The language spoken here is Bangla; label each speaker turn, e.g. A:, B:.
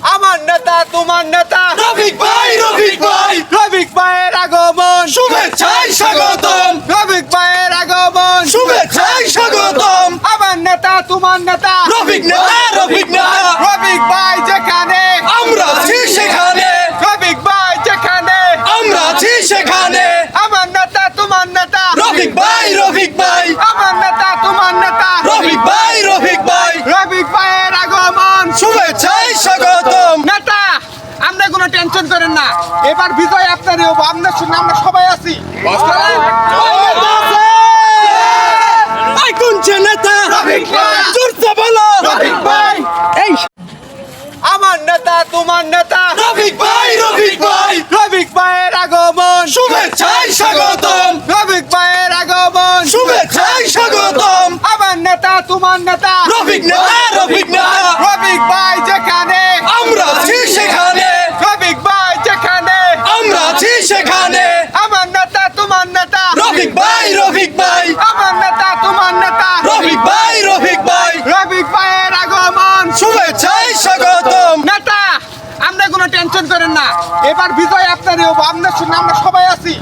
A: আমার নেতা তোমার নেতা
B: রফিক ভাই
A: রফিক ভাইয়ের আগমন
B: শুভেচ্ছায় স্বাগতম
A: রফিক ভাইয়ের আগমন
B: শুভেচ্ছায় স্বাগতম
A: আমার নেতা তোমার নেতা
B: রফিক নেতা
A: রফিক ভাই যেখানে
B: আমরা আছি সেখানে
A: রফিক ভাই যেখানে
B: আমরা আছি সেখানে
A: আমার নেতা তোমার নেতা
B: রফিক ভাই
A: আমার নেতা তোমার নেতা
B: রফিক ভাই
A: রফিক ভাইয়ের আগমন
B: শুভেচ্ছায় স্বাগতম
A: নেতা আমরা কোনো টেনশন করেন না এবার বিজয় আপনারই হবো আপনার সঙ্গে আমরা সবাই আছি
B: আই কোনছে নেতা
A: রফিক ভাই।
B: জোরসে বলো
A: রফিক ভাই
B: এই
A: আমার নেতা তোমার নেতা
B: রফিক ভাই
A: রফিক ভাইয়ের আগমন
B: শুভেচ্ছায় স্বাগতম
A: রফিক ভাইয়ের আগমন
B: শুভেচ্ছায় স্বাগতম
A: আমার নেতা তোমার নেতা
B: রফিক নেতা
A: রফিক ভাই যেখানে
B: আমরা আছি সেখানে
A: রফিক ভাই যেখানে
B: আমরা আছি সেখানে
A: আমার নেতা তোমার নেতা
B: রফিক ভাই
A: আমার নেতা তোমার নেতা
B: রফিক ভাই
A: রফিক ভাইয়ের আগমন
B: শুভেচ্ছায় স্বাগতম
A: নেতা আমরা কোনো টেনশন করেন না এবার বিজয় আপনারই হবো আপনার সঙ্গে আমরা সবাই আছি